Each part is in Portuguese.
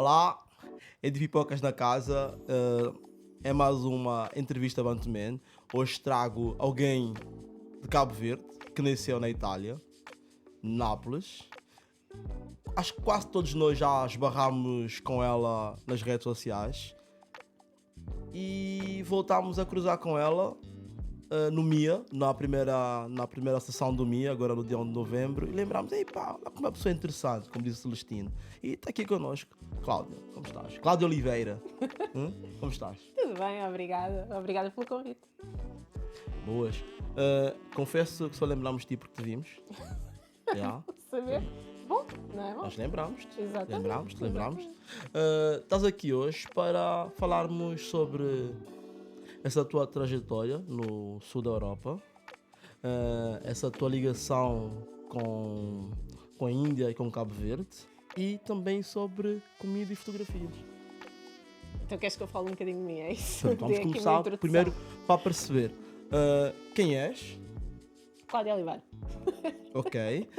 Olá, é de Pipocas na Casa. É mais uma entrevista Bantaman. Hoje trago alguém de Cabo Verde que nasceu na Itália, Nápoles. Acho que quase todos nós já esbarramos com ela nas redes sociais e voltámos a cruzar com ela no MIA, na primeira sessão do MIA, agora no dia 1 de novembro, e lembrámos, ei pá, uma pessoa interessante, como disse o Celestino. E está aqui connosco, Cláudia, como estás? Cláudia Oliveira, como estás? Tudo bem, obrigada. Obrigada pelo convite. Boas. Confesso que só lembramos de ti porque te vimos. Yeah. Saber? Bom, não é bom? Nós lembramos-te. Exatamente. Lembramos. Estás aqui hoje para falarmos sobre essa tua trajetória no sul da Europa, essa tua ligação com a Índia e com Cabo Verde e também sobre comida e fotografias. Então queres que eu fale um bocadinho de mim, é isso? Portanto, vamos começar primeiro para perceber quem és. Cláudia Oliveira. Ok.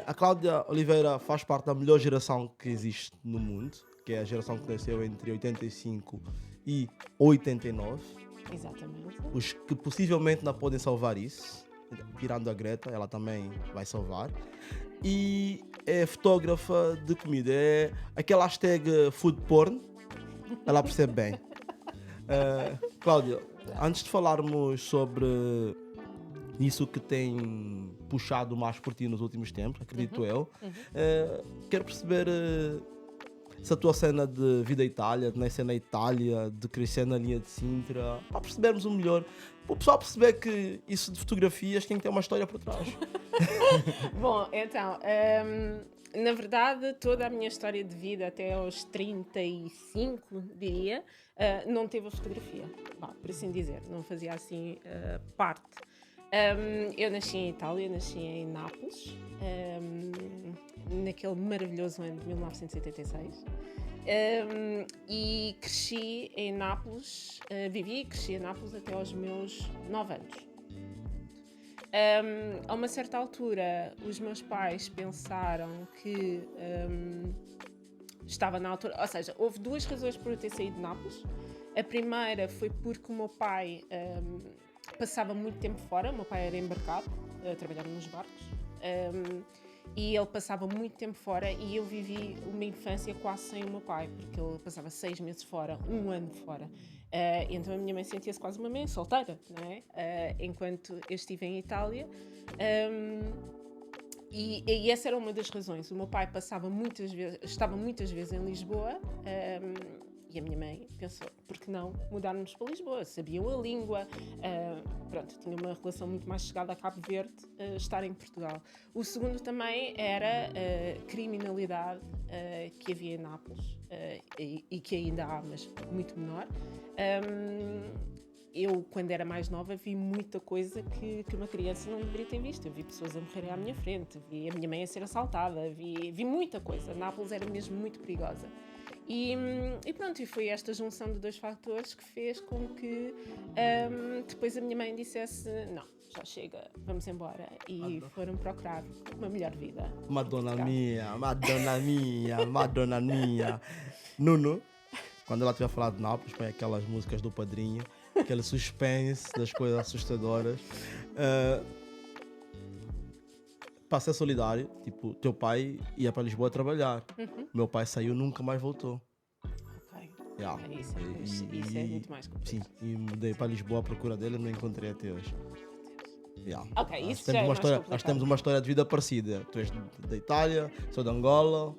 A Cláudia Oliveira faz parte da melhor geração que existe no mundo, que é a geração que nasceu entre 85 e 89. Exatamente. Os que possivelmente não podem salvar isso, tirando a Greta, ela também vai salvar. E é fotógrafa de comida, é aquela hashtag food porn, ela percebe bem. Cláudia, antes de falarmos sobre isso que tem puxado mais por ti nos últimos tempos, acredito eu, quero perceber essa tua cena de vida à Itália, de nascer na Itália, de crescer na linha de Sintra, para percebermos o melhor, para o pessoal perceber que isso de fotografias tem que ter uma história por trás. Bom, então, na verdade, toda a minha história de vida até aos 35, diria, não teve a fotografia, por assim dizer, não fazia assim parte. Eu nasci em Itália, nasci em Nápoles, naquele maravilhoso ano de 1986, e cresci em Nápoles, vivi e cresci em Nápoles até aos meus 9 anos. A uma certa altura, os meus pais pensaram que estava na altura, ou seja, houve duas razões por eu ter saído de Nápoles. A primeira foi porque o meu pai passava muito tempo fora. O meu pai era embarcado, trabalhava nos barcos, e ele passava muito tempo fora e eu vivi uma infância quase sem o meu pai, porque ele passava 6 meses fora, 1 ano fora. Então a minha mãe sentia-se quase uma mãe solteira, não é? Enquanto eu estive em Itália. E essa era uma das razões. O meu pai estava muitas vezes em Lisboa, e a minha mãe pensou, por que não mudarmos para Lisboa? Sabiam a língua, tinha uma relação muito mais chegada a Cabo Verde, estar em Portugal. O segundo também era a criminalidade que havia em Nápoles, e que ainda há, mas muito menor. Eu, quando era mais nova, vi muita coisa que uma criança não deveria ter visto. Eu vi pessoas a morrerem à minha frente, vi a minha mãe a ser assaltada, vi muita coisa. Nápoles era mesmo muito perigosa. E foi esta junção de dois fatores que fez com que depois a minha mãe dissesse, não, já chega, vamos embora. E foram procurar uma melhor vida. Madonna minha. Nuno, quando ela estiver a falar de Nápoles, põe aquelas músicas do Padrinho, aquele suspense das coisas assustadoras. Para ser solidário, tipo, teu pai ia para Lisboa trabalhar. Meu pai saiu e nunca mais voltou. Ok. Yeah. Isso é muito mais complicado. Sim, e mudei para Lisboa à procura dele e não encontrei até hoje. Yeah. Ok, isso temos já é uma mais história, complicado. nós temos uma história de vida parecida. Tu és da Itália, sou de Angola,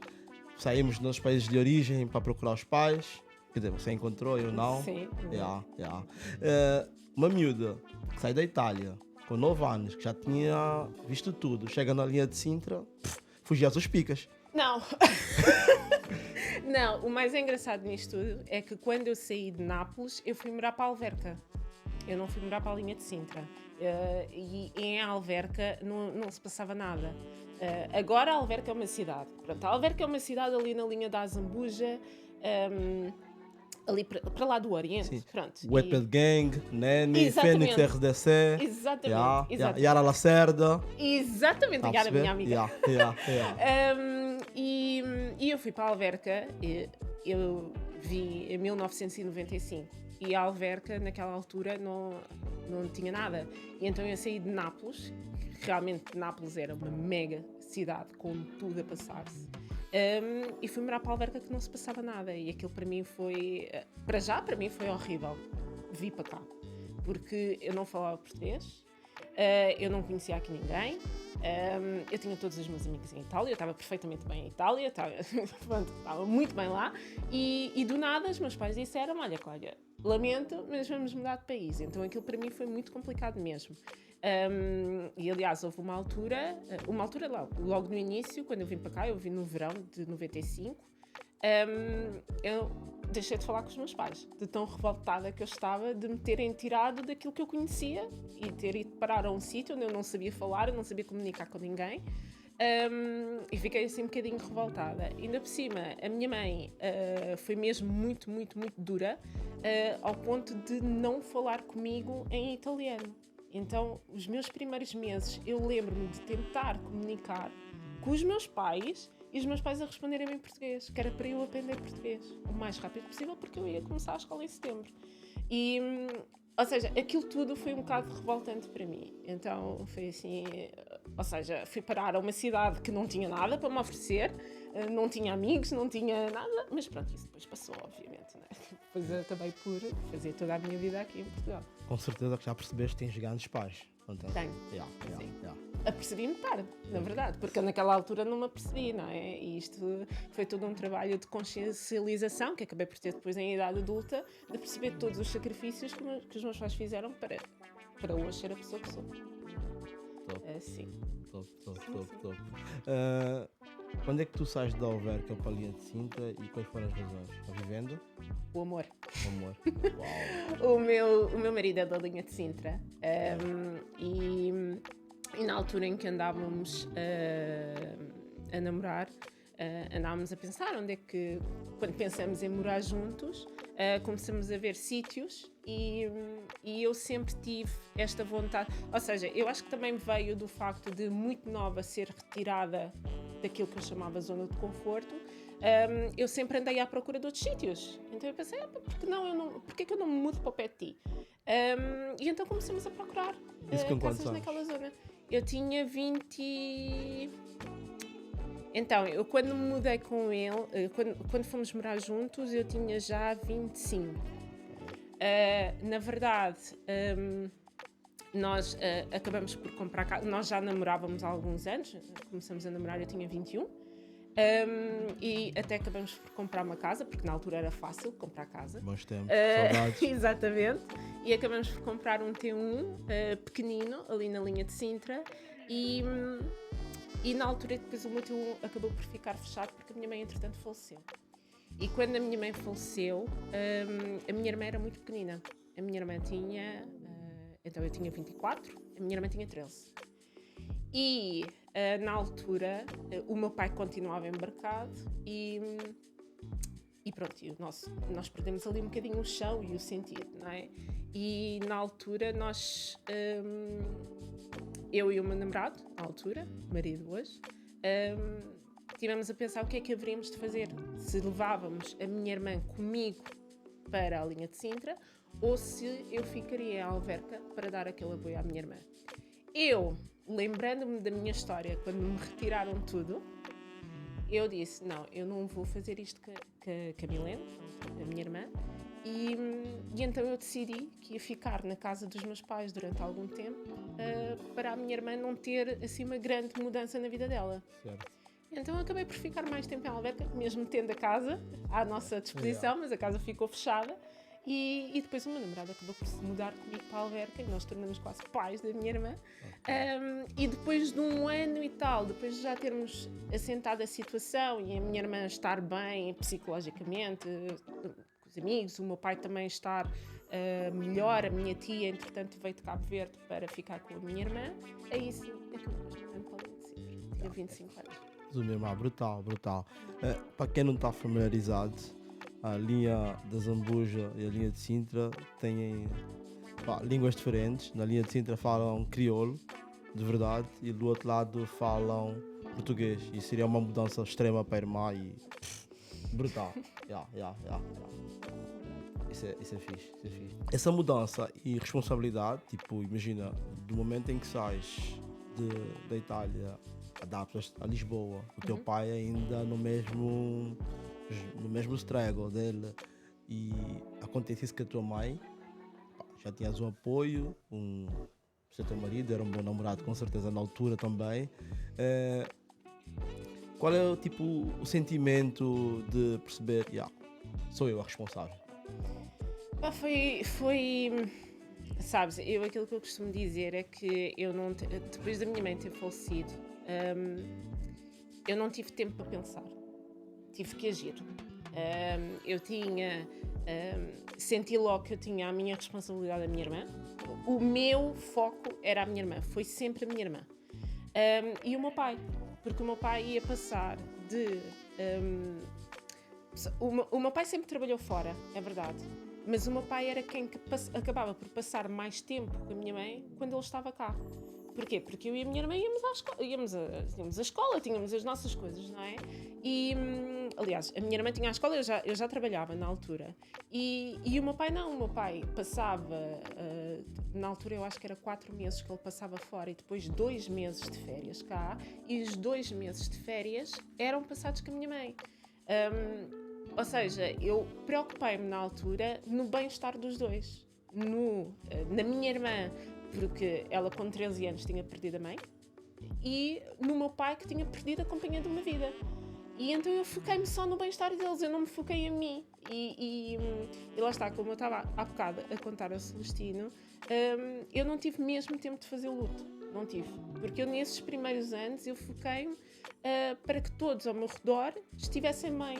saímos dos nossos países de origem para procurar os pais. Quer dizer, você encontrou, eu não. Sim. Uma miúda que sai da Itália com 9 anos, que já tinha visto tudo, chega na linha de Sintra, fugia às picas. Não. Não, o mais engraçado nisto tudo é que quando eu saí de Nápoles, eu fui morar para a Alverca. Eu não fui morar para a linha de Sintra. E em Alverca não se passava nada. Agora a Alverca é uma cidade. Pronto, a Alverca é uma cidade ali na linha da Azambuja, ali para lá do Oriente. Sim. Pronto. Weped Gang, Neni, Fênix RDC, Exatamente. Yara Lacerda. Exatamente, Yara, minha amiga. E eu fui para a Alverca, eu vim em 1995 e a Alverca naquela altura não tinha nada. E então eu saí de Nápoles, que realmente Nápoles era uma mega cidade com tudo a passar-se. E fui morar para a Alverca que não se passava nada. E aquilo para mim foi, para mim foi horrível. Vi para cá, porque eu não falava português, eu não conhecia aqui ninguém. Eu tinha todos os meus amigos em Itália, eu estava perfeitamente bem em Itália, estava muito bem lá, e do nada os meus pais disseram: olha, Cláudia, lamento, mas vamos mudar de país. Então aquilo para mim foi muito complicado mesmo. E aliás, houve uma altura logo no início, quando eu vim para cá, eu vim no verão de 95, eu deixei de falar com os meus pais, de tão revoltada que eu estava de me terem tirado daquilo que eu conhecia e ter ido parar a um sítio onde eu não sabia falar, eu não sabia comunicar com ninguém. E fiquei assim um bocadinho revoltada. Ainda por cima, a minha mãe foi mesmo muito, muito, muito dura, ao ponto de não falar comigo em italiano. Então, os meus primeiros meses, eu lembro-me de tentar comunicar com os meus pais e os meus pais a responderem em português, que era para eu aprender português o mais rápido possível, porque eu ia começar a escola em setembro. Ou seja, aquilo tudo foi um bocado revoltante para mim. Então foi assim, ou seja, fui parar a uma cidade que não tinha nada para me oferecer, não tinha amigos, não tinha nada, mas pronto, isso depois passou, obviamente, né? Depois eu acabei por fazer toda a minha vida aqui em Portugal. Com certeza que já percebeste que tens grandes pais. Tenho. Sim. Apercebi-me tarde, na verdade, porque eu naquela altura não me apercebi, não é? E isto foi todo um trabalho de consciencialização que acabei por ter depois em idade adulta, de perceber todos os sacrifícios que os meus pais fizeram para hoje ser a pessoa que sou. Top. Sim. Top. Quando é que tu sais da Alverca para a linha de Sintra e quais foram as razões? A vivenda? O amor. Uau. O meu marido é da linha de Sintra, e na altura em que andávamos a namorar, andávamos a pensar onde é que, quando pensamos em morar juntos, começamos a ver sítios e eu sempre tive esta vontade, ou seja, eu acho que também veio do facto de muito nova ser retirada daquilo que eu chamava zona de conforto. Eu sempre andei à procura de outros sítios, então eu pensei, porque que eu não me mudo para o pé de ti? E então começamos a procurar casas naquela zona. Eu tinha 20... Então, eu quando me mudei com ele, quando fomos morar juntos, eu tinha já 25. Na verdade, nós acabamos por comprar casa. Nós já namorávamos há alguns anos, começamos a namorar, eu tinha 21. E até acabamos por comprar uma casa, porque na altura era fácil comprar casa. Bons tempos, saudades. Exatamente. E acabamos por comprar um T1 pequenino, ali na linha de Sintra. E na altura depois o meu T1 acabou por ficar fechado, porque a minha mãe entretanto faleceu. E quando a minha mãe faleceu, a minha irmã era muito pequenina. A minha irmã tinha... então eu tinha 24, a minha irmã tinha 13. E na altura o meu pai continuava embarcado e pronto, nós perdemos ali um bocadinho o chão e o sentido, não é? E na altura nós, eu e o meu namorado, na altura, marido hoje, tivemos a pensar o que é que haveríamos de fazer, se levávamos a minha irmã comigo para a linha de Sintra ou se eu ficaria em Alverca para dar aquele apoio à minha irmã. Eu, lembrando-me da minha história, quando me retiraram tudo, eu disse, não, eu não vou fazer isto com a Milene, a minha irmã, e então eu decidi que ia ficar na casa dos meus pais durante algum tempo para a minha irmã não ter assim uma grande mudança na vida dela. Certo. Então eu acabei por ficar mais tempo em Alverca, mesmo tendo a casa à nossa disposição, mas a casa ficou fechada. E depois o meu namorado acabou por se mudar comigo para a Alverca e nós tornamos quase pais da minha irmã. E depois de um ano e tal, depois de já termos assentado a situação e a minha irmã estar bem psicologicamente, com os amigos, o meu pai também estar melhor, a minha tia, entretanto, veio de Cabo Verde para ficar com a minha irmã, aí sim, acabamos mudando para a linha de Sintra. Tinha 25 anos. Minha irmã, brutal. Para quem não está familiarizado, a linha da Zambuja e a linha de Sintra têm línguas diferentes. Na linha de Sintra falam crioulo de verdade, e do outro lado falam português. E seria uma mudança extrema para a irmã e brutal. Yeah. Isso é fixe. Essa mudança e responsabilidade, tipo, imagina, do momento em que sais da Itália, adaptas a Lisboa, o teu pai ainda no mesmo struggle dele, e acontece isso com a tua mãe, pá, já tinhas um apoio, o teu marido era um bom namorado com certeza na altura também. Qual é tipo o sentimento de perceber, sou eu a responsável? Foi sabes, aquilo que eu costumo dizer é que eu não depois da minha mãe ter falecido, eu não tive tempo para pensar, tive que agir. Eu tinha senti logo que eu tinha a minha responsabilidade da minha irmã. O meu foco era a minha irmã, foi sempre a minha irmã. E o meu pai, porque o meu pai ia passar de... o meu pai sempre trabalhou fora, é verdade, mas o meu pai era quem acabava por passar mais tempo com a minha mãe quando ele estava cá. Porquê? Porque eu e a minha irmã íamos à escola, tínhamos as nossas coisas, não é? E, aliás, a minha irmã tinha a escola, eu já trabalhava na altura. E o meu pai não, o meu pai passava, na altura eu acho que era 4 meses que ele passava fora e depois 2 meses de férias cá, e os 2 meses de férias eram passados com a minha mãe. Ou seja, eu preocupei-me na altura no bem-estar dos dois. Na minha irmã, porque ela com 13 anos tinha perdido a mãe, e no meu pai, que tinha perdido a companhia de uma vida. E então eu foquei-me só no bem-estar deles, eu não me foquei em mim. E lá está, como eu estava há bocado a contar ao Celestino, eu não tive mesmo tempo de fazer o luto. Não tive. Porque eu nesses primeiros anos eu foquei-me para que todos ao meu redor estivessem bem.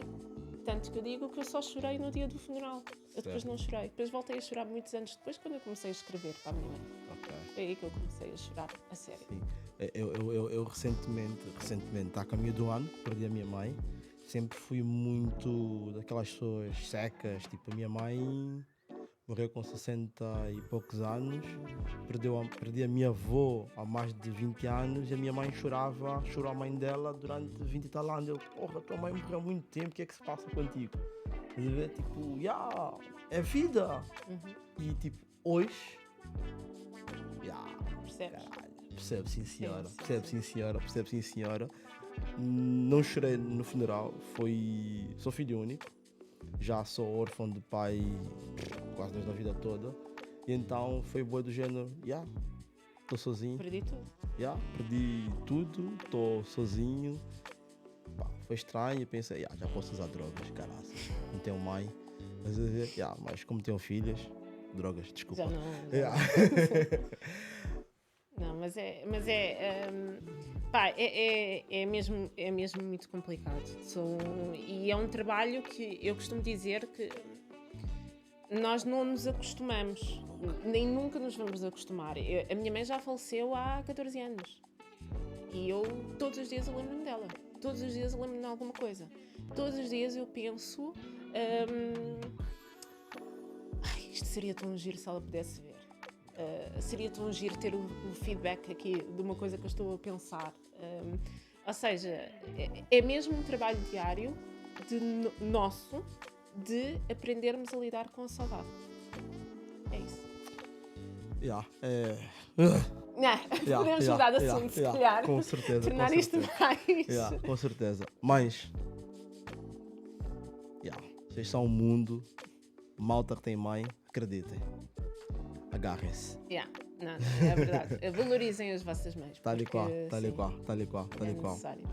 Tanto que eu digo que eu só chorei no dia do funeral. Eu depois não chorei. Depois voltei a chorar muitos anos depois, quando eu comecei a escrever para a minha mãe. Okay. Foi aí que eu comecei a chorar, a sério. Sim. Eu recentemente, está a caminho do ano, perdi a minha mãe. Sempre fui muito daquelas pessoas secas. Tipo, a minha mãe morreu com 60 e poucos anos. Perdi a minha avó há mais de 20 anos. E a minha mãe chorou a mãe dela durante 20 e tal anos. Eu, porra, tua mãe morreu há muito tempo, o que é que se passa contigo? Tipo, é vida. E tipo, hoje, percebe sim senhora. Não chorei no funeral, sou filho único, já sou órfão de pai quase desde a vida toda, e então foi boa do género, estou sozinho. Perdi tudo. Perdi tudo, estou sozinho. Foi estranho, eu pensei, já posso usar drogas, caraças, não tenho mãe, mas como tenho filhas, drogas, desculpa. Já não. Não, mas é mesmo muito complicado. E é um trabalho que eu costumo dizer que nós não nos acostumamos, nem nunca nos vamos acostumar. A minha mãe já faleceu há 14 anos e eu todos os dias eu lembro-me dela, todos os dias eu lembro-me de alguma coisa, todos os dias eu penso, isto seria tão giro se ela pudesse ver. Seria tão giro ter o feedback aqui de uma coisa que eu estou a pensar. Ou seja, é mesmo um trabalho diário nosso de aprendermos a lidar com a saudade. É isso. Podemos mudar de assunto, se calhar. Com certeza. Tornar isto mais. Com certeza. Mas, vocês são um mundo, malta que tem mãe, acreditem. Agarrem-se. Não, é verdade. Valorizem as vossas mães. Tal e qual. É necessário.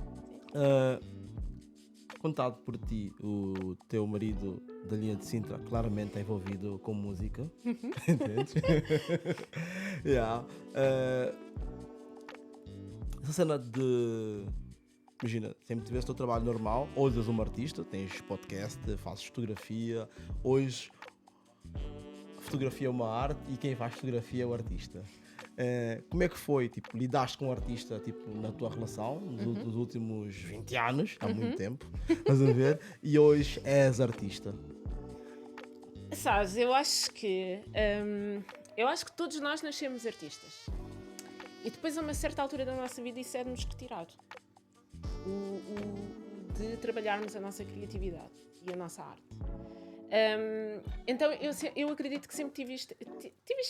Contado por ti, o teu marido da linha de Sintra claramente é envolvido com música. Entendes? Essa cena de... Imagina, sempre tiveste o teu trabalho normal, hoje és um artista, tens podcast, fazes fotografia, hoje a fotografia é uma arte e quem faz fotografia é o artista. Como é que foi, tipo, lidaste com o artista, tipo, na tua relação nos últimos 20 anos, há muito tempo, estás a ver, e hoje és artista? Sabes, eu acho que todos nós nascemos artistas. E depois, a uma certa altura da nossa vida, isso é-nos retirado. De trabalharmos a nossa criatividade e a nossa arte. Então, eu acredito que sempre tive isto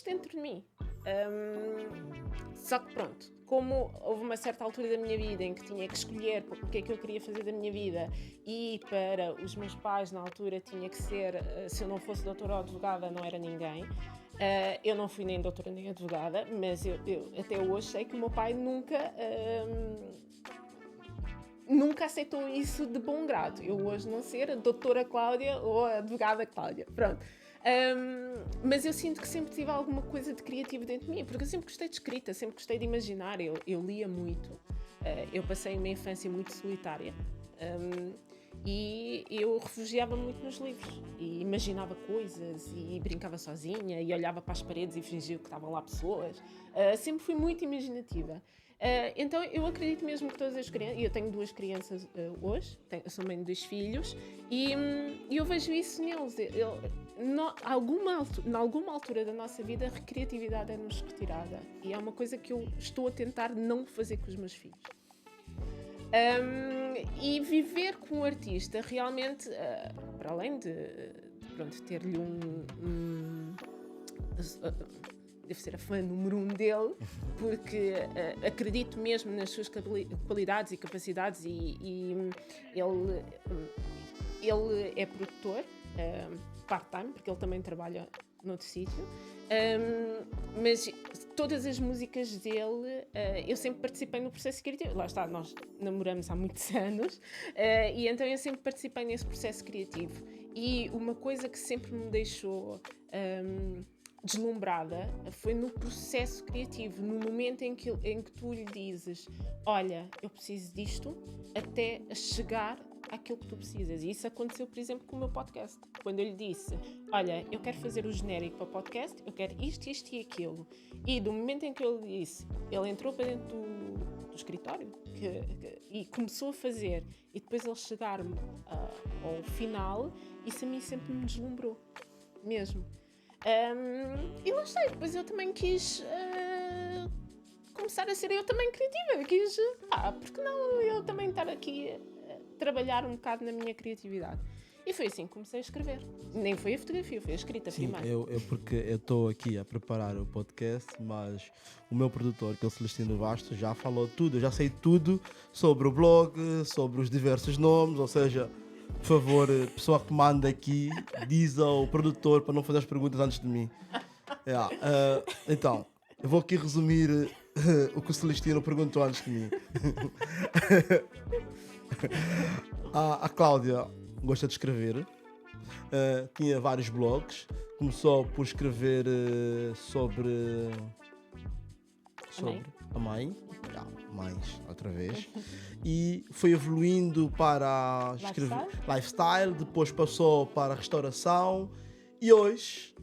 dentro de mim. Só que pronto, como houve uma certa altura da minha vida em que tinha que escolher o que é que eu queria fazer da minha vida, e para os meus pais na altura tinha que ser, se eu não fosse doutora ou advogada não era ninguém. Eu não fui nem doutora nem advogada, mas eu até hoje sei que o meu pai nunca aceitou isso de bom grado. Eu hoje não ser a doutora Cláudia ou a advogada Cláudia, pronto. Mas eu sinto que sempre tive alguma coisa de criativo dentro de mim, porque eu sempre gostei de escrita, sempre gostei de imaginar, eu lia muito. Eu passei uma infância muito solitária, e eu refugiava muito nos livros e imaginava coisas e brincava sozinha e olhava para as paredes e fingia que estavam lá pessoas. Sempre fui muito imaginativa. Então eu acredito mesmo que todas as crianças, e eu tenho 2 crianças hoje, eu sou mãe de 2 filhos, e eu vejo isso neles. Em alguma altura da nossa vida, a criatividade é-nos retirada, e é uma coisa que eu estou a tentar não fazer com os meus filhos. E viver com um artista realmente, para além de ter-lhe devo ser a fã número 1 dele, porque acredito mesmo nas suas qualidades e capacidades, e ele é produtor part-time, porque ele também trabalha noutro sítio, mas todas as músicas dele, eu sempre participei no processo criativo. Lá está, nós namoramos há muitos anos, e então eu sempre participei nesse processo criativo, e uma coisa que sempre me deixou deslumbrada foi no processo criativo, no momento em que tu lhe dizes: olha, eu preciso disto, até a chegar àquilo que tu precisas. E isso aconteceu, por exemplo, com o meu podcast. Quando eu lhe disse: olha, eu quero fazer o genérico para o podcast, eu quero isto, isto e aquilo. E do momento em que eu lhe disse, ele entrou para dentro do escritório e começou a fazer, e depois ele chegar-me ao final, isso a mim sempre me deslumbrou, mesmo. E lá está, depois eu também quis começar a ser eu também criativa. Eu quis, porque não eu também estar aqui a trabalhar um bocado na minha criatividade. E foi assim que comecei a escrever. Nem foi a fotografia, foi a escrita primeiro. Porque eu estou aqui a preparar o podcast, mas o meu produtor, que é o Celestino Bastos, já falou tudo. Eu já sei tudo sobre o blog, sobre os diversos nomes, ou seja, por favor, pessoa que manda aqui, diz ao produtor para não fazer as perguntas antes de mim. Então, eu vou aqui resumir o que o Celestino perguntou antes de mim. A Cláudia gosta de escrever, tinha vários blogs, começou por escrever sobre a mãe, mais outra vez, e foi evoluindo para escrever lifestyle, depois passou para a restauração, e hoje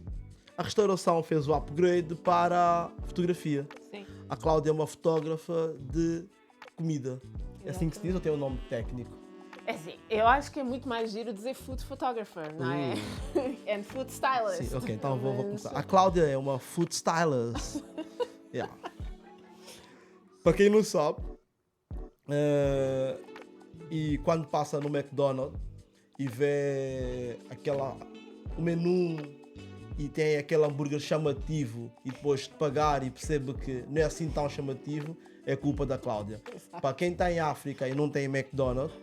a restauração fez o upgrade para a fotografia. Sim. A Cláudia é uma fotógrafa de comida. É assim que se diz ou tem um nome técnico? É assim, eu acho que é muito mais giro dizer food photographer, não é? And food stylist. Sim, ok, então vou começar. A Cláudia é uma food stylist. Para quem não sabe, e quando passa no McDonald's e vê o menu e tem aquele hambúrguer chamativo, e depois de pagar e percebe que não é assim tão chamativo, é culpa da Cláudia. Para quem está em África e não tem McDonald's,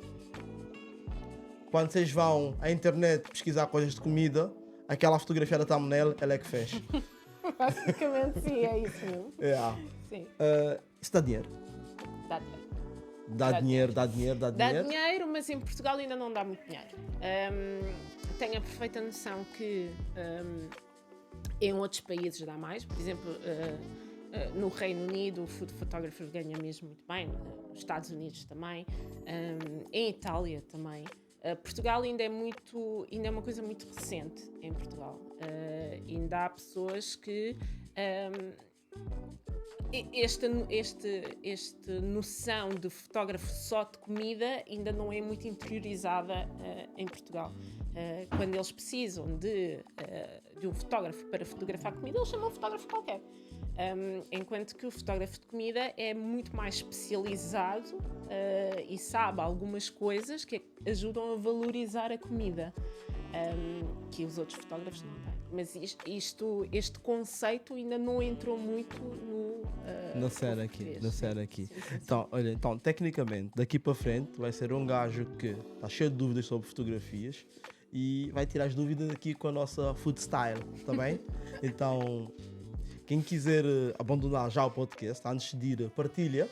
quando vocês vão à internet pesquisar coisas de comida, aquela fotografia da thumbnail, ela é que fez. Basicamente, sim, é isso mesmo. Sim. Isso dá dinheiro? Dá dinheiro. Dá dinheiro, mas em Portugal ainda não dá muito dinheiro. Tenho a perfeita noção que em outros países dá mais. Por exemplo, no Reino Unido o food photographer ganha mesmo muito bem, nos Estados Unidos também, em Itália também. Portugal ainda é uma coisa muito recente em Portugal. Ainda há pessoas que esta noção de fotógrafo só de comida ainda não é muito interiorizada em Portugal. Quando eles precisam de um fotógrafo para fotografar comida, eles chamam um fotógrafo qualquer. Enquanto que o fotógrafo de comida é muito mais especializado e sabe algumas coisas que ajudam a valorizar a comida, que os outros fotógrafos não têm. Mas este conceito ainda não entrou muito na série aqui. Sim. Então, olha, então, tecnicamente, daqui para frente vai ser um gajo que está cheio de dúvidas sobre fotografias e vai tirar as dúvidas aqui com a nossa food style, está bem? Então, quem quiser abandonar já o podcast, antes de ir, partilha.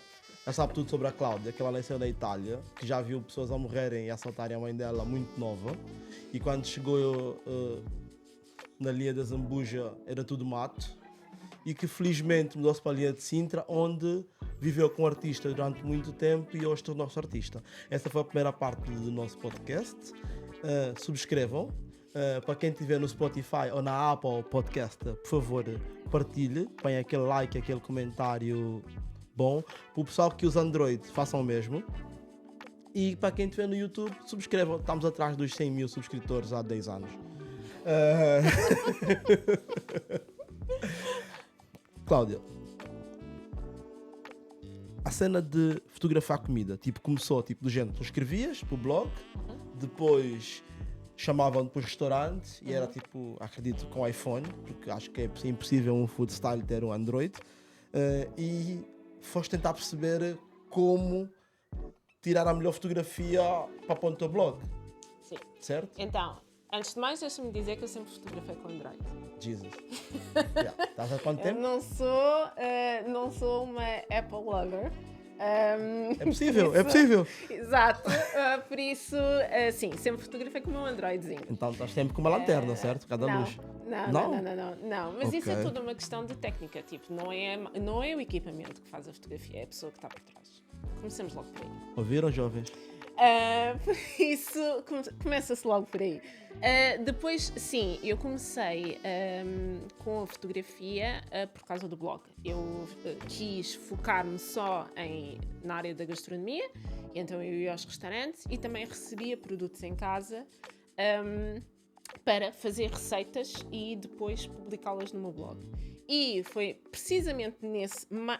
Já sabe tudo sobre a Cláudia, que ela nasceu na Itália, que já viu pessoas a morrerem e assaltarem a mãe dela muito nova. E quando chegou na linha da Zambuja era tudo mato. E que felizmente mudou-se para a linha de Sintra, onde viveu com artista durante muito tempo e hoje tornou-se artista. Essa foi a primeira parte do nosso podcast. Subscrevam. Para quem estiver no Spotify ou na Apple Podcast, por favor, partilhe. Põe aquele like, aquele comentário bom. Para o pessoal que usa Android, façam o mesmo. E para quem estiver no YouTube, subscrevam. Estamos atrás dos 100 mil subscritores há 10 anos. Cláudia, a cena de fotografar comida, tipo, começou do género, tu escrevias para o blog, depois chamavam-te para os restaurantes e era tipo, acredito, com iPhone, porque acho que é impossível um food style ter um Android, e foste tentar perceber como tirar a melhor fotografia para pôr no teu blog. Sim. Certo? Então, antes de mais, deixa-me dizer que eu sempre fotografei com Android. Jesus. Estás há quanto tempo? Eu não sou uma Apple lover. É possível. Exato. Por isso, sim, sempre fotografei com o meu Androidzinho. Então estás sempre com uma lanterna, certo? Cada luz. Não. Mas Okay. isso é tudo uma questão de técnica. Tipo, não é o equipamento que faz a fotografia, é a pessoa que está por trás. Começamos logo por aí. Ouviram, jovens? Por isso, começa-se logo por aí. Depois, sim, eu comecei com a fotografia por causa do blog. Eu quis focar-me só na área da gastronomia, e então eu ia aos restaurantes e também recebia produtos em casa para fazer receitas e depois publicá-las no meu blog. E foi precisamente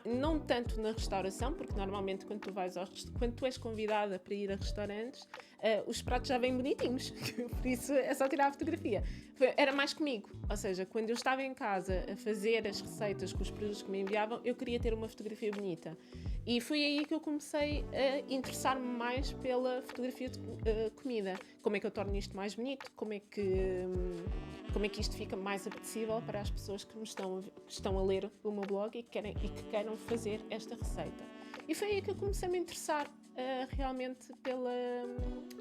não tanto na restauração, porque normalmente quando tu és convidada para ir a restaurantes, os pratos já vêm bonitinhos, por isso é só tirar a fotografia. Era mais comigo, ou seja, quando eu estava em casa a fazer as receitas com os produtos que me enviavam, eu queria ter uma fotografia bonita. E foi aí que eu comecei a interessar-me mais pela fotografia de comida. Como é que eu torno isto mais bonito? Como é que isto fica mais apetecível para as pessoas que estão a ler o meu blog e que queiram fazer esta receita. E foi aí que eu comecei a me interessar realmente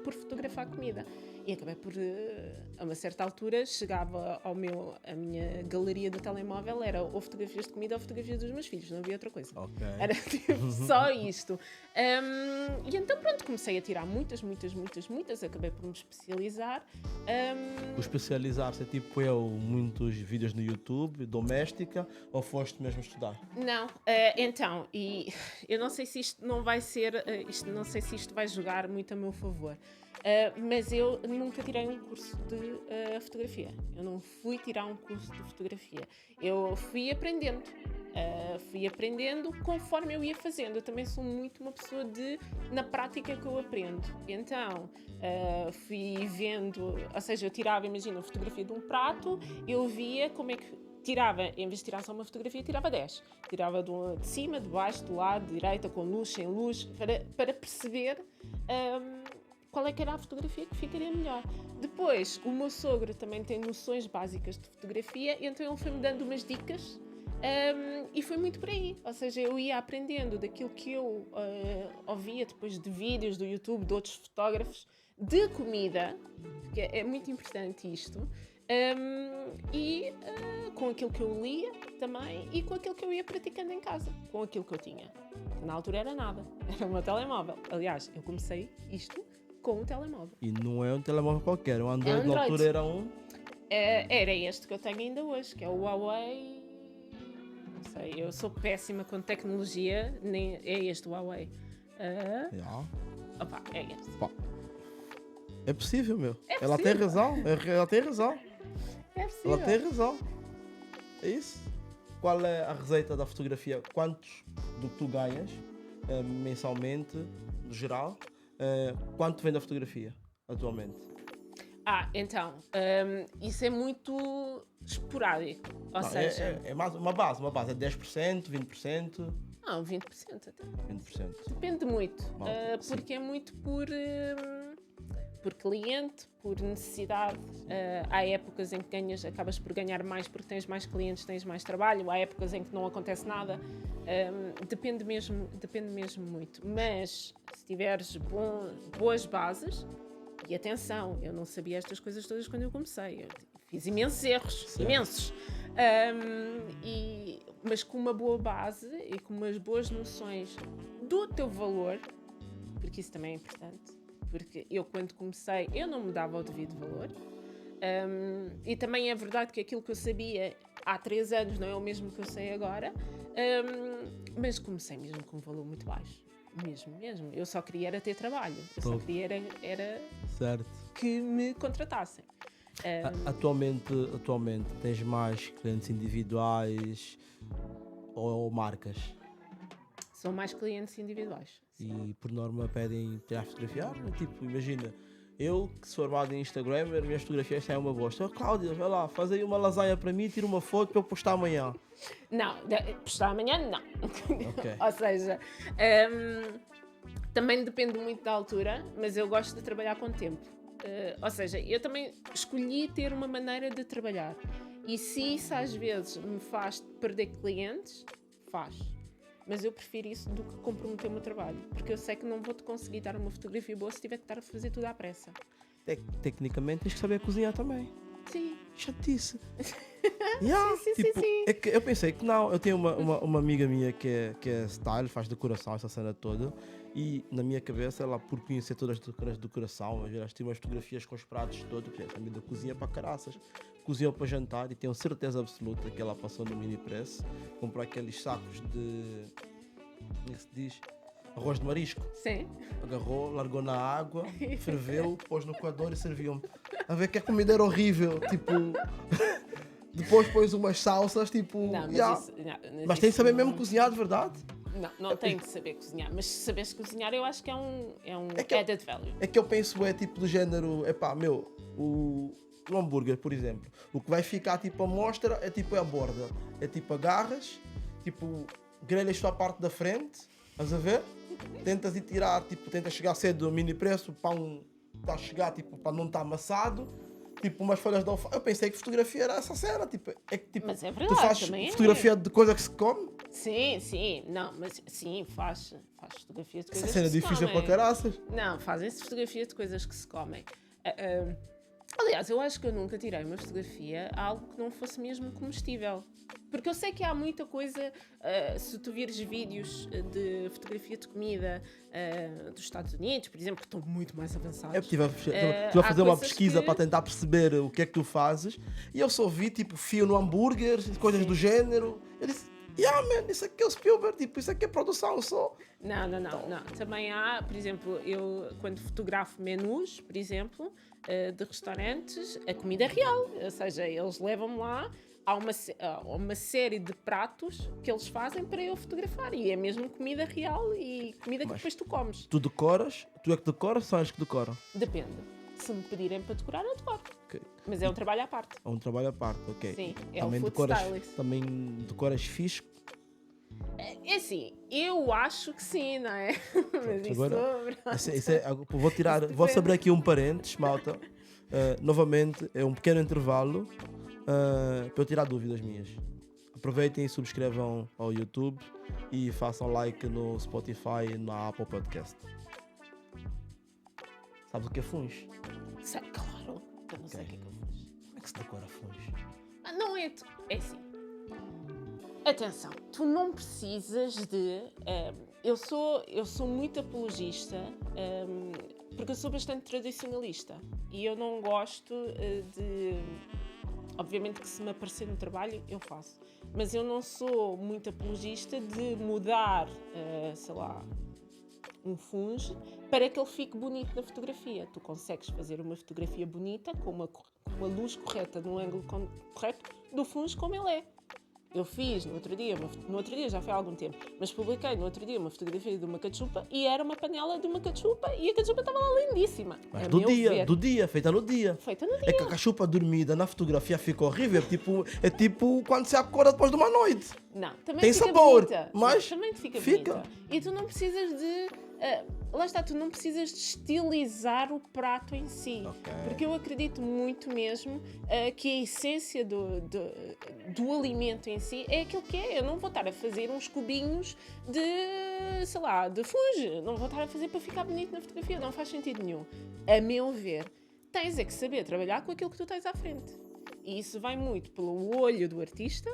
por fotografar comida. E acabei por, a uma certa altura, chegava a minha galeria do telemóvel, era ou fotografias de comida ou fotografias dos meus filhos, não havia outra coisa. Okay. Era tipo, só isto. E então pronto, comecei a tirar muitas, acabei por me especializar. O especializar-se é tipo muitos vídeos no YouTube, doméstica, ou foste mesmo estudar? Não, então, e eu não sei se isto não vai ser, não sei se isto vai jogar muito a meu favor. Mas eu nunca tirei um curso de fotografia. Eu não fui tirar um curso de fotografia. Eu fui aprendendo. Conforme eu ia fazendo. Eu também sou muito uma pessoa na prática que eu aprendo. Então, fui vendo, ou seja, eu tirava, imagina, a fotografia de um prato, eu via como é que tirava, em vez de tirar só uma fotografia, tirava 10. Tirava de cima, de baixo, do lado, de direita, com luz, sem luz, para perceber qual é que era a fotografia que ficaria melhor. Depois, o meu sogro também tem noções básicas de fotografia, então ele foi-me dando umas dicas e foi muito por aí. Ou seja, eu ia aprendendo daquilo que eu ouvia depois de vídeos do YouTube, de outros fotógrafos, de comida, que é muito importante isto, com aquilo que eu lia também e com aquilo que eu ia praticando em casa, com aquilo que eu tinha. Na altura era nada, era o meu telemóvel. Aliás, eu comecei isto com um telemóvel. E não é um telemóvel qualquer, o Android na altura era um... Era este que eu tenho ainda hoje, que é o Huawei... Não sei, eu sou péssima com tecnologia, nem é este o Huawei. Opa, é este. Pá. É possível, meu. É Ela tem razão. Ela tem razão. É possível. Ela tem razão. É isso. qual é a receita da fotografia? Quantos do que tu ganhas mensalmente, no geral? Quanto vem da fotografia atualmente? Então, isso é muito esporádico. Ou Não, seja, é mais uma base. É 10%, 20%, não, 20% até. 20%. Depende muito. Sim. Porque é muito por cliente, por necessidade. Há épocas em que acabas por ganhar mais porque tens mais clientes, tens mais trabalho. Há épocas em que não acontece nada. Depende mesmo muito. Mas se tiveres boas bases, e atenção, eu não sabia estas coisas todas quando eu comecei. Eu fiz imensos erros, Certo. imensos. Mas com uma boa base e com umas boas noções do teu valor, porque isso também é importante, porque eu quando comecei eu não me dava o devido valor, e também é verdade que aquilo que eu sabia há 3 anos não é o mesmo que eu sei agora, mas comecei mesmo com um valor muito baixo, mesmo. Eu só queria era ter trabalho, eu só queria era Certo. que me contratassem. Atualmente tens mais clientes individuais ou marcas? São mais clientes individuais. E por norma pedem para fotografiar? Tipo, imagina, eu que sou formado em Instagram, as minhas fotografias têm uma bosta. Cláudia, vai lá, faz aí uma lasanha para mim, tira uma foto para eu postar amanhã. Não, postar amanhã não. Ok. Ou seja, também depende muito da altura, mas eu gosto de trabalhar com tempo. Ou seja, eu também escolhi ter uma maneira de trabalhar. E se isso às vezes me faz perder clientes, faz. Mas eu prefiro isso do que comprometer o meu trabalho. Porque eu sei que não vou-te conseguir dar uma fotografia boa se tiver que estar a fazer tudo à pressa. Tecnicamente tens que saber cozinhar também. Sim. Chatice. Sim. É que eu pensei que não. Eu tenho uma amiga minha que é style, faz decoração, essa cena toda. E na minha cabeça, ela por conhecer todas as decoração, ela tinha umas fotografias com os pratos todos, porque também da cozinha para caraças. Cozinhou para jantar e tenho certeza absoluta que ela passou no mini press, comprou aqueles sacos de. Como é que se diz? Arroz de marisco. Sim. Agarrou, largou na água, ferveu, pôs no coador e serviu-me. A ver que a comida era horrível, tipo. Depois pôs umas salsas, tipo. Não, mas yeah. isso, Mas tem que saber mesmo cozinhar de verdade. Não tem de saber cozinhar, mas se saberes cozinhar eu acho que é um que added value. É que eu penso, tipo do género, o hambúrguer, por exemplo, o que vai ficar tipo a mostra é tipo a borda, é tipo agarras, tipo grelhas só a parte da frente, estás a ver? Tentas ir tirar, tipo, tentas chegar cedo ao mini preço, o pão está a chegar, tipo, para não estar amassado. Tipo, umas folhas de alface. Eu pensei que fotografia era essa cena. Tipo, é que tipo, Mas é tu verdade, fazes também fotografia de coisa que se come. Sim. Não, mas sim, faz fotografias de coisas Essa cena é que se difícil comem. para caraças. Não, fazem-se fotografias de coisas que se comem. Aliás, eu acho que eu nunca tirei uma fotografia a algo que não fosse mesmo comestível. Porque eu sei que há muita coisa, se tu vires vídeos de fotografia de comida dos Estados Unidos, por exemplo, que estão muito mais avançados. Eu estive a fazer uma pesquisa para tentar perceber o que é que tu fazes e eu só vi tipo fio no hambúrguer, coisas do género. Eu disse, man, isso aqui é o Spielberg, tipo, isso aqui é produção só. Não. Também há, por exemplo, eu quando fotografo menus, por exemplo, de restaurantes, a comida é real. Ou seja, eles levam-me lá, há uma série de pratos que eles fazem para eu fotografar. E é mesmo comida real e comida que depois tu comes. Tu decoras? Tu é que decoras ou são eles que decoram? Depende. Se me pedirem para decorar, eu decoro. Okay. Mas é um trabalho à parte. É um trabalho à parte, ok. Sim, é também o food stylist. Também decoras fixe? É assim, eu acho que sim, não é? Mas vou abrir aqui um parênteses, malta. Novamente, é um pequeno intervalo para eu tirar dúvidas minhas. Aproveitem e subscrevam ao YouTube e façam like no Spotify e na Apple Podcast. Sabes o que é funge? Sei, claro. Eu não sei o que é que eu fiz. Como é que se decora funge? Não é... É assim. Atenção, tu não precisas de... eu sou muito apologista, porque eu sou bastante tradicionalista. E eu não gosto de... Obviamente que se me aparecer no trabalho, eu faço. Mas eu não sou muito apologista de mudar, sei lá, um funge para que ele fique bonito na fotografia. Tu consegues fazer uma fotografia bonita com uma luz correta, num ângulo correto, do funge como ele é. Eu fiz no outro dia, já foi há algum tempo, mas publiquei no outro dia uma fotografia de uma cachupa e era uma panela de uma cachupa e a cachupa estava lá lindíssima. Mas a do meu dia, ver. do dia, feita no dia. Feita no É dia. que a cachupa dormida na fotografia fica horrível. É tipo quando se acorda depois de uma noite. Não, também Tem fica sabor, bonita. mas Também fica fica. bonita. E tu não precisas de... lá está, tu não precisas de estilizar o prato em si. Ok. Porque eu acredito muito mesmo que a essência do alimento em si é aquilo que é. Eu não vou estar a fazer uns cubinhos de, sei lá, de funge. Não vou estar a fazer para ficar bonito na fotografia. Não faz sentido nenhum. A meu ver, tens é que saber trabalhar com aquilo que tu tens à frente. E isso vai muito pelo olho do artista,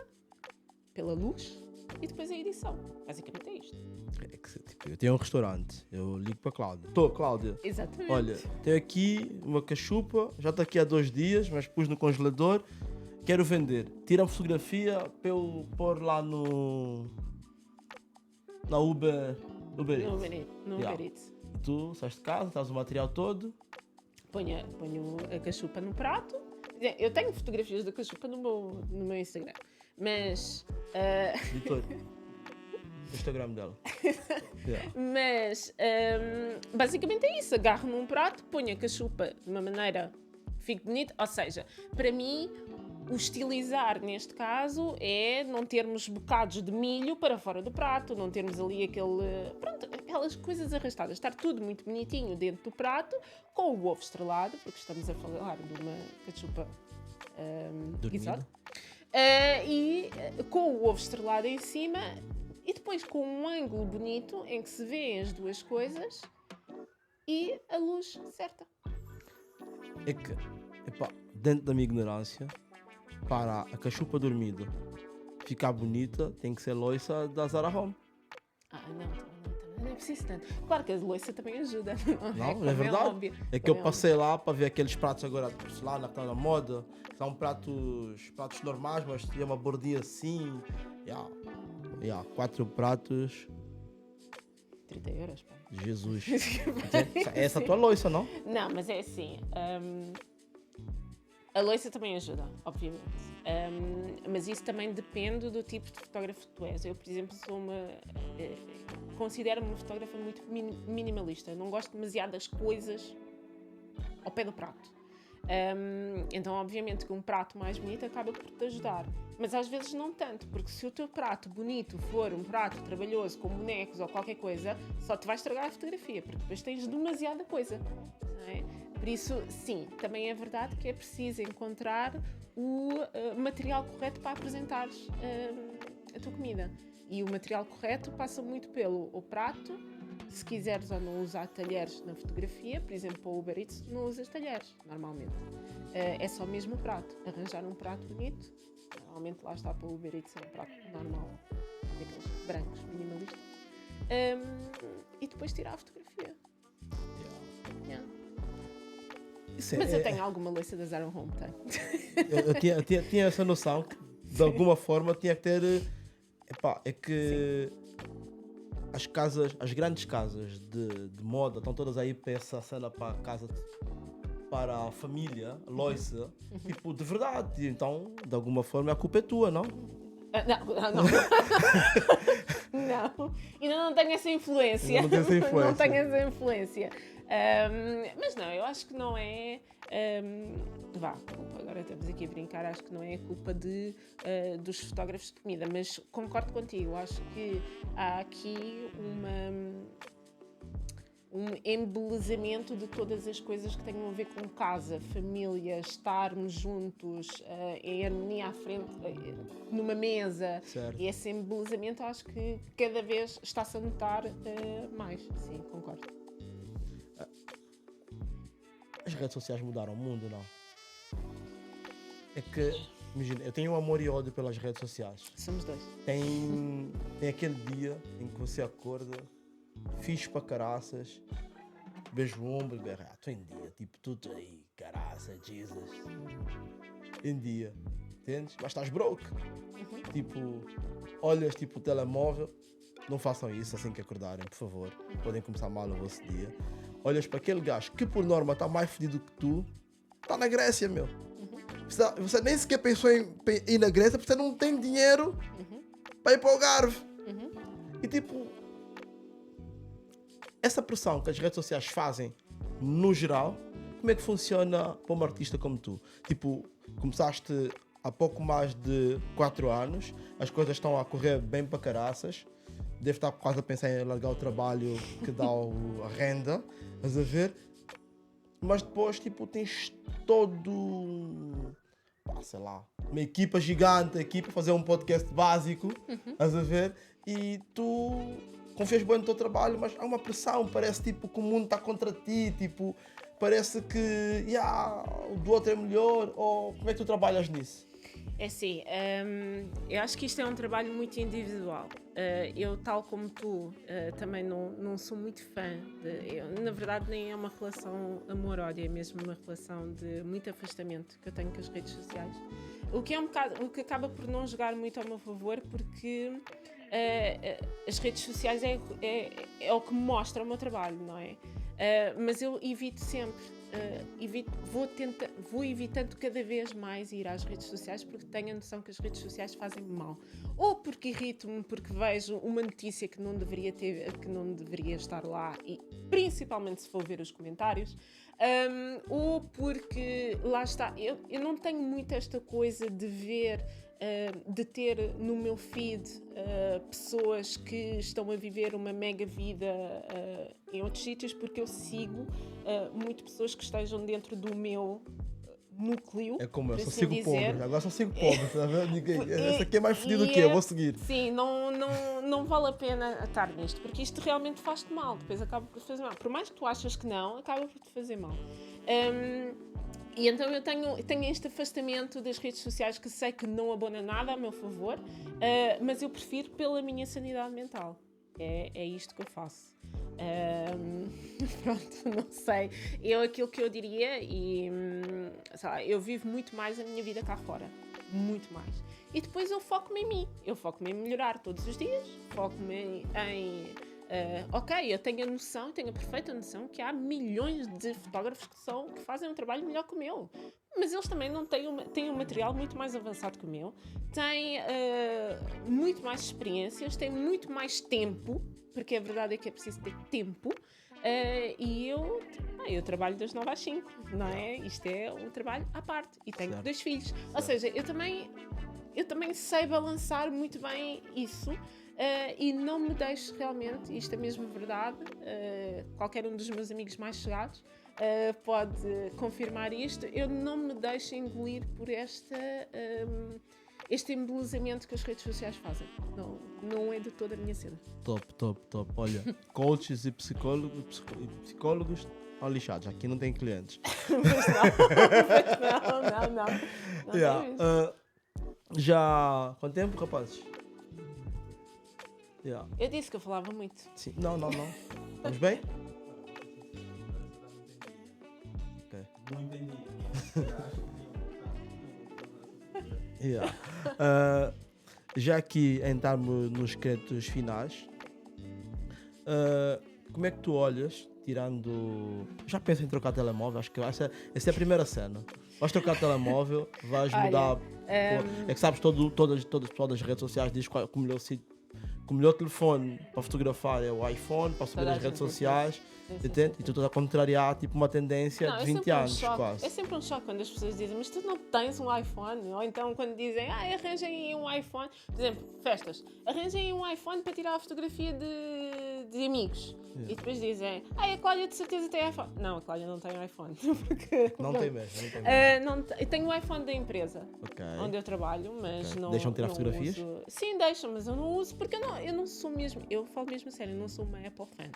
pela luz e depois a edição. Basicamente é isto. É que, tipo, eu tenho um restaurante, eu ligo para a Cláudia. Estou, Cláudia. Exatamente. Olha, tenho aqui uma cachupa, já está aqui há 2 dias, mas pus no congelador. Quero vender. Tira a fotografia para eu pôr lá na Uber Eats. No Yeah. Uber Eats. E tu sais de casa, estás o material todo. Ponho a cachupa no prato. Eu tenho fotografias da cachupa no meu Instagram. Mas... Editor. O Instagram dela. Yeah. Mas basicamente é isso. Agarro num prato, ponho a cachupa de uma maneira que fique bonita. Ou seja, para mim, o estilizar neste caso é não termos bocados de milho para fora do prato, não termos ali aquelas coisas arrastadas. Estar tudo muito bonitinho dentro do prato, com o ovo estrelado, porque estamos a falar de uma cachupa Dormida. e com o ovo estrelado em cima. E depois com um ângulo bonito em que se vêem as duas coisas e a luz certa. É que, epá, dentro da minha ignorância, para a cachupa dormida ficar bonita, tem que ser loiça da Zara Home. Não é preciso tanto. Claro que a loiça também ajuda. Não, como é verdade. óbvio. É que eu Como passei lá para ver aqueles pratos agora, lá na moda. São pratos normais, mas tinha uma bordinha assim. 4 pratos. 30 euros, pá. Jesus. É essa a tua loiça, não? Não, mas é assim. A loiça também ajuda, obviamente. Mas isso também depende do tipo de fotógrafo que tu és. Eu, por exemplo, considero-me uma fotógrafa muito minimalista. Não gosto demasiado das coisas ao pé do prato. Então, obviamente, que um prato mais bonito acaba por te ajudar. Mas às vezes não tanto, porque se o teu prato bonito for um prato trabalhoso com bonecos ou qualquer coisa, só te vai estragar a fotografia, porque depois tens demasiada coisa. Não é? Por isso, sim, também é verdade que é preciso encontrar o material correto para apresentares a tua comida. E o material correto passa muito pelo o prato. Se quiseres ou não usar talheres na fotografia, por exemplo, para o Uber Eats, não usas talheres, normalmente. É só mesmo o prato. Arranjar um prato bonito, normalmente lá está para o Uber Eats, é um prato normal, daqueles brancos, minimalistas. E depois tirar a fotografia. Yeah. Mas eu tenho alguma louça da Zara Home, tenho. Eu tinha essa noção que, de alguma forma, tinha que ter... é que... Sim. As grandes casas de moda estão todas aí para essa cena para a família, loiça, tipo, de verdade. Então, de alguma forma, a culpa é tua, não? Não. Não. Ainda não tenho essa influência. Não tenho essa influência. Mas não, eu acho que não é... agora estamos aqui a brincar, acho que não é a culpa dos fotógrafos de comida, mas concordo contigo, acho que há aqui um embelezamento de todas as coisas que tenham a ver com casa, família, estarmos juntos em harmonia à frente, numa mesa. Certo. E esse embelezamento acho que cada vez está-se a notar mais. Sim, concordo. As redes sociais mudaram o mundo, não? É que, imagina, eu tenho um amor e ódio pelas redes sociais. Somos dois. Tem aquele dia em que você acorda, fixe para caraças, beijo o ombro e berra, estou em dia, tipo, tudo aí, caraça, Jesus. Em dia, entendes? Mas estás broke. Tipo, olhas tipo o telemóvel, não façam isso assim que acordarem, por favor. Podem começar mal o vosso dia. Olhas para aquele gajo que por norma está mais fedido que tu, está na Grécia, meu. Você nem sequer pensou em ir na Grécia porque você não tem dinheiro para ir para o Algarve. E tipo, essa pressão que as redes sociais fazem, no geral, como é que funciona para um artista como tu? Tipo, começaste há pouco mais de 4 anos, as coisas estão a correr bem para caraças, deve estar quase a pensar em largar o trabalho que dá a renda, estás a ver? Mas depois, tipo, tens todo, sei lá, uma equipa gigante aqui para fazer um podcast básico, estás a ver? E tu confias bem no teu trabalho, mas há uma pressão, parece tipo que o mundo está contra ti, tipo, parece que o do outro é melhor, ou como é que tu trabalhas nisso? É assim, eu acho que isto é um trabalho muito individual. Eu, tal como tu, também não sou muito fã. Na verdade, nem é uma relação amor-ódio, é mesmo uma relação de muito afastamento que eu tenho com as redes sociais. O que acaba por não jogar muito ao meu favor, porque as redes sociais é o que me mostra o meu trabalho, não é? Mas eu evito sempre. Vou evitando cada vez mais ir às redes sociais porque tenho a noção que as redes sociais fazem mal. Ou porque irrito-me porque vejo uma notícia que não deveria estar lá, e principalmente se for ver os comentários, ou porque, lá está, eu não tenho muito esta coisa de ver, de ter no meu feed pessoas que estão a viver uma mega vida em outros sítios, porque eu sigo muito pessoas que estejam dentro do meu núcleo. É como eu, por só assim sigo dizer. pobres, agora só sigo pobres, tá vendo? Esse aqui é mais fedido do que eu, vou seguir. Sim, não vale a pena estar nisto, porque isto realmente faz-te mal, depois acaba por te fazer mal. Por mais que tu achas que não, acaba por te fazer mal. E então eu tenho este afastamento das redes sociais que sei que não abona nada a meu favor, mas eu prefiro pela minha sanidade mental. É isto que eu faço. Pronto, não sei. Aquilo que eu diria, e sei lá, eu vivo muito mais a minha vida cá fora. Muito mais. E depois eu foco-me em mim. Eu foco-me em melhorar todos os dias. Foco-me em... ok, eu tenho a perfeita noção que há milhões de fotógrafos que fazem um trabalho melhor que o meu. Mas eles também não têm um material muito mais avançado que o meu. Têm muito mais experiências, têm muito mais tempo, porque a verdade é que é preciso ter tempo. E eu trabalho das 9 às 5, não é? Isto é um trabalho à parte. E tenho 2 filhos. Ou seja, eu também sei balançar muito bem isso. E não me deixo realmente, isto é mesmo verdade, qualquer um dos meus amigos mais chegados pode confirmar isto, eu não me deixo engolir por este embelezamento que as redes sociais fazem. Não é de toda a minha cena. Top. Olha, coaches e psicólogos estão lixados, aqui não tem clientes. Não yeah. Já... Quanto tempo, rapazes? Yeah. Eu disse que eu falava muito. Sim. Não. Estamos bem? Ok. Não entendi. Yeah. Já aqui entramos nos créditos finais, como é que tu olhas, tirando... Já penso em trocar telemóvel, acho que essa é a primeira cena. Vais trocar telemóvel, vais mudar... É que sabes, todo o pessoal das redes sociais diz que o melhor telefone para fotografar é o iPhone, para subir as redes sociais, entende? E tu estás a contrariar tipo uma tendência de 20 anos quase. É sempre um choque quando as pessoas dizem, mas tu não tens um iPhone? Ou então quando dizem, arranjem aí um iPhone, por exemplo, festas, arranjem aí um iPhone para tirar a fotografia de amigos. E depois dizem, a Cláudia de certeza tem iPhone. Não, a Cláudia não tem iPhone. Porque, não tem mesmo. Eu tenho o iPhone da empresa, onde eu trabalho, mas não... Deixam tirar fotografias? Uso. Sim, deixam, mas eu não uso porque eu não sou mesmo, eu falo mesmo a sério, eu não sou uma Apple fan.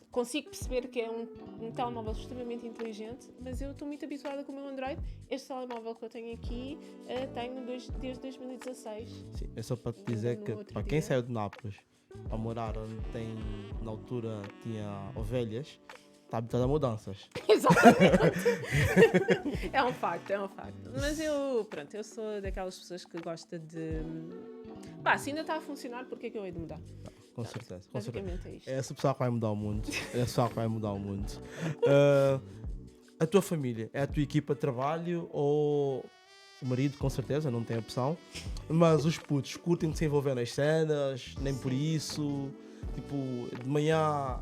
Consigo perceber que é um telemóvel extremamente inteligente, mas eu estou muito habituada com o meu Android. Este telemóvel que eu tenho aqui, tenho desde 2016. Sim, é só para te dizer que para quem saiu de Nápoles a morar onde na altura tinha ovelhas, está habituado a mudanças. Exatamente. É um facto. Mas eu sou daquelas pessoas que gosta de... se ainda está a funcionar, porque é que eu hei de mudar? Com certeza. Basicamente é isto. É essa pessoa que vai mudar o mundo. a tua família é a tua equipa de trabalho ou o marido, com certeza, não tem opção, mas os putos curtem de se envolver nas cenas, nem por isso, tipo, de manhã,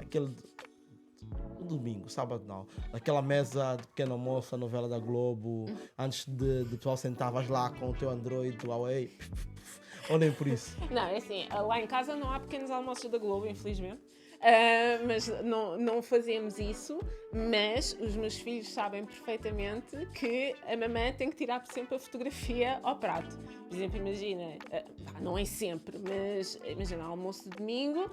domingo, sábado não, aquela mesa de pequeno almoço, a novela da Globo, antes de pessoal sentavas lá com o teu Android, Huawei, ou nem por isso? Não, é assim, lá em casa não há pequenos almoços da Globo, infelizmente. Mas não fazemos isso, mas os meus filhos sabem perfeitamente que a mamãe tem que tirar sempre a fotografia ao prato. Por exemplo, imagina, não é sempre, mas imagina, almoço de domingo,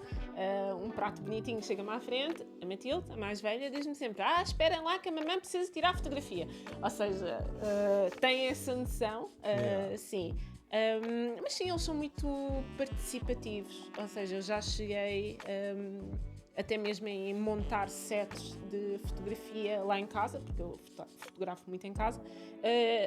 um prato bonitinho chega-me à frente, a Matilde, a mais velha, diz-me sempre: esperem lá que a mamãe precisa tirar a fotografia. Ou seja, tem essa noção, sim. Mas sim, eles são muito participativos, ou seja, eu já cheguei até mesmo em montar sets de fotografia lá em casa, porque eu fotografo muito em casa,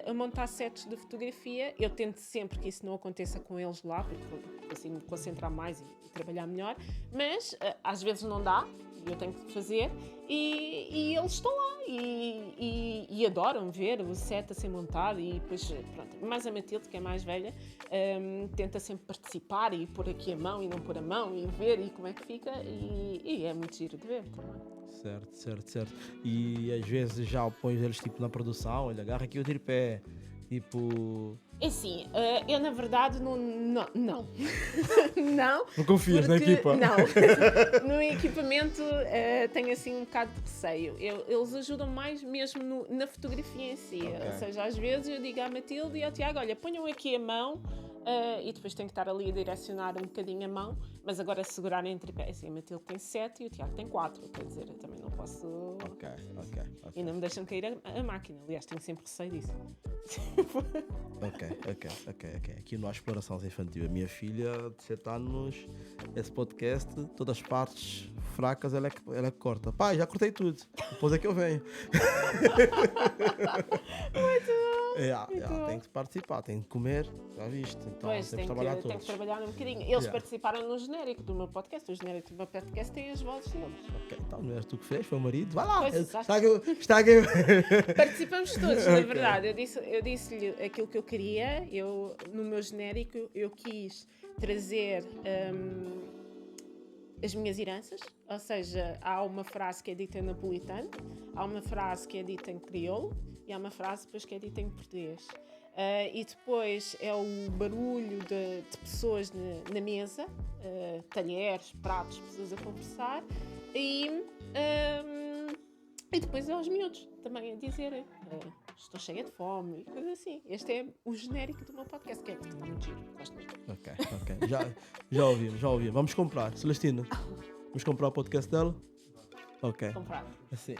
a montar sets de fotografia. Eu tento sempre que isso não aconteça com eles lá, porque assim me concentrar mais e trabalhar melhor, mas às vezes não dá, eu tenho que fazer, e eles estão lá e adoram ver o set a ser montado. E depois, pronto, mais a Matilde, que é mais velha, tenta sempre participar e pôr aqui a mão e não pôr a mão e ver e como é que fica, e é muito giro de ver também. Certo. E às vezes já pões eles tipo na produção, olha, agarra aqui o tripé, tipo... É assim, eu na verdade não. Não confias na equipa? Não. No equipamento tenho assim um bocado de receio. Eles ajudam mais mesmo na fotografia em si. Okay. Ou seja, às vezes eu digo à Matilde e ao Tiago: olha, ponham aqui a mão, e depois tenho que estar ali a direcionar um bocadinho a mão, mas agora segurar em tripé. Assim, a Matilde tem 7 e o Tiago tem 4, quer dizer, eu também não posso. Ok. E não me deixam cair a máquina. Aliás, tenho sempre receio disso. Ok. Aqui não há exploração infantil. A minha filha de 7 anos, esse podcast, todas as partes fracas, ela é que corta. Pai, já cortei tudo. Depois é que eu venho. Muito bom. Tem que participar, tem que comer, já viste. Então Pois, temos tem que trabalhar que todos. trabalhar um bocadinho. Eles participaram no genérico do meu podcast. O genérico do meu podcast tem as vozes deles. Ok, então não és tu que fez, foi o marido. Vai lá, Pois, está aqui. Participamos todos, na verdade. Eu disse-lhe aquilo que eu queria. No meu genérico, eu quis trazer as minhas heranças. Ou seja, há uma frase que é dita em napolitano, há uma frase que é dita em crioulo e há uma frase depois que é dita em português. E depois é o barulho de pessoas na mesa, talheres, pratos, pessoas a conversar, e depois é os miúdos também a dizerem: estou cheia de fome, e coisas assim. Este é o genérico do meu podcast, que está muito giro, gosto muito. Ok. Já ouvimos. Vamos comprar. Celestina, vamos comprar o podcast dela? Ok. Comprar. Assim.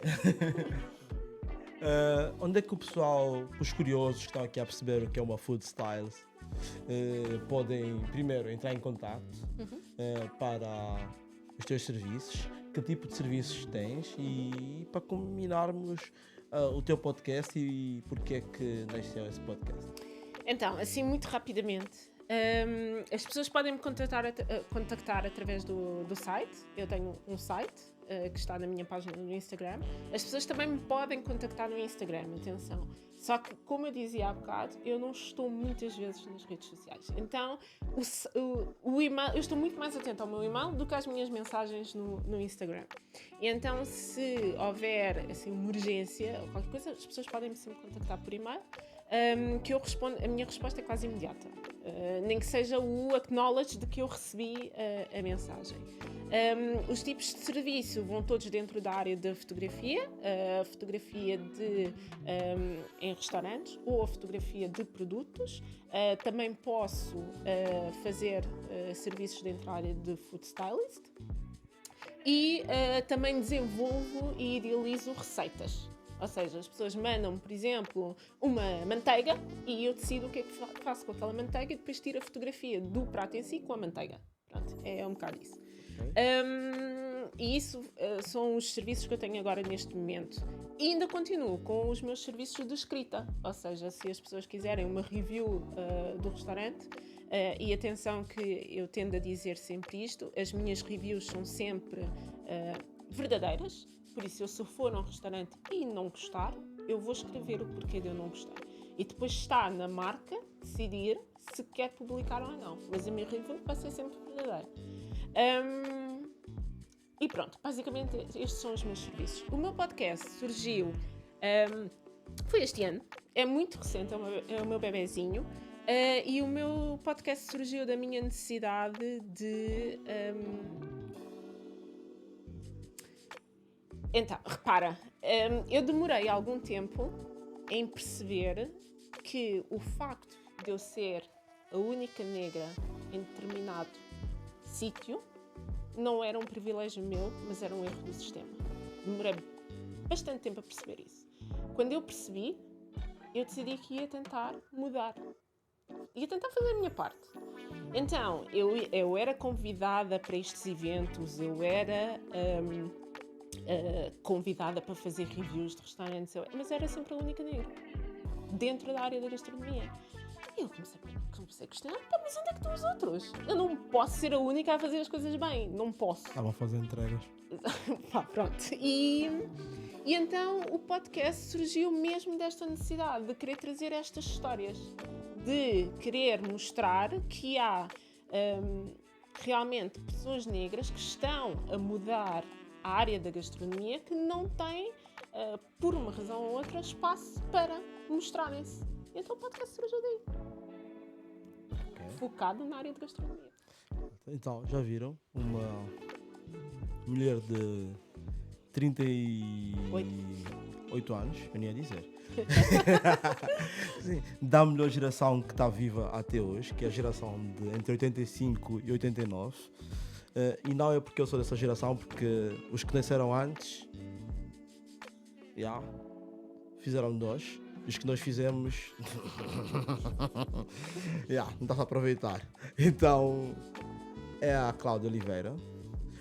Onde é que o pessoal, os curiosos que estão aqui a perceber o que é uma Food Styles, podem primeiro entrar em contato para os teus serviços? Que tipo de serviços tens? E para combinarmos o teu podcast e porque é que nasceu esse podcast? Então, assim, muito rapidamente, as pessoas podem me contactar através do site. Eu tenho um site que está na minha página no Instagram. As pessoas também me podem contactar no Instagram, atenção. Só que, como eu dizia há bocado, eu não estou muitas vezes nas redes sociais. Então, o e-mail, eu estou muito mais atenta ao meu e-mail do que às minhas mensagens no Instagram. E então, se houver assim, uma urgência ou qualquer coisa, as pessoas podem me sempre contactar por e-mail, que eu respondo. A minha resposta é quase imediata. Nem que seja o acknowledge de que eu recebi a mensagem. Os tipos de serviço vão todos dentro da área da fotografia, a fotografia em restaurantes ou a fotografia de produtos. Também posso fazer serviços dentro da área de food stylist e também desenvolvo e idealizo receitas. Ou seja, as pessoas mandam, por exemplo, uma manteiga e eu decido o que é que faço com aquela manteiga e depois tiro a fotografia do prato em si com a manteiga. Pronto, é um bocado isso. E isso são os serviços que eu tenho agora neste momento. E ainda continuo com os meus serviços de escrita. Ou seja, se as pessoas quiserem uma review do restaurante, e atenção que eu tendo a dizer sempre isto, as minhas reviews são sempre verdadeiras. Por isso, se eu for a um restaurante e não gostar, eu vou escrever o porquê de eu não gostar. E depois está na marca decidir se quer publicar ou não. Mas a minha review vai ser sempre verdadeira. E pronto, basicamente estes são os meus serviços. O meu podcast surgiu, foi este ano, é muito recente, é o meu bebezinho. E o meu podcast surgiu da minha necessidade de... Então, repara, eu demorei algum tempo em perceber que o facto de eu ser a única negra em determinado sítio não era um privilégio meu, mas era um erro do sistema. Demorei bastante tempo a perceber isso. Quando eu percebi, eu decidi que ia tentar mudar. Ia tentar fazer a minha parte. Então, eu era convidada para estes eventos, eu era convidada para fazer reviews de restaurantes, mas era sempre a única negra dentro da área da gastronomia. E eu comecei a questionar, mas onde é que estão os outros? Eu não posso ser a única a fazer as coisas bem, não posso. Estavam a fazer entregas. Pá, pronto. E então o podcast surgiu mesmo desta necessidade de querer trazer estas histórias, de querer mostrar que há realmente pessoas negras que estão a mudar a área da gastronomia que não têm, por uma razão ou outra, espaço para mostrarem-se. Então o podcast surgiu daí. Okay. Focado na área de gastronomia. Então, já viram? Uma mulher de 38 anos, eu nem ia dizer. Sim, da melhor geração que está viva até hoje, que é a geração de entre 85 e 89. E não é porque eu sou dessa geração, porque os que nasceram antes fizeram nós. Os que nós fizemos não dá para aproveitar. Então é a Cláudia Oliveira,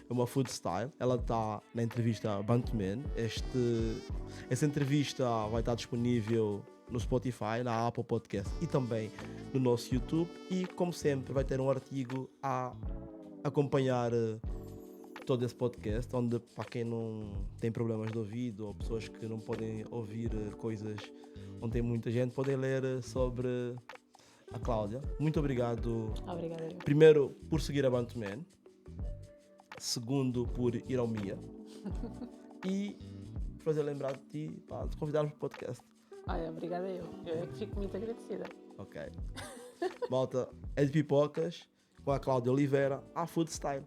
é uma food style. Ela está na entrevista Bantuman. Essa entrevista vai estar disponível no Spotify, na Apple Podcast e também no nosso YouTube. E como sempre vai ter um artigo a acompanhar todo esse podcast, onde para quem não tem problemas de ouvido ou pessoas que não podem ouvir coisas onde tem muita gente, podem ler sobre a Cláudia. Muito obrigado. Obrigada. Primeiro, por seguir a Bantuman. Segundo, por ir ao MIA. E por fazer lembrar de ti, para te convidar para o podcast. Obrigada eu. Eu é que fico muito agradecida. Ok. Malta, é de pipocas com a Cláudia Oliveira, a Food Style.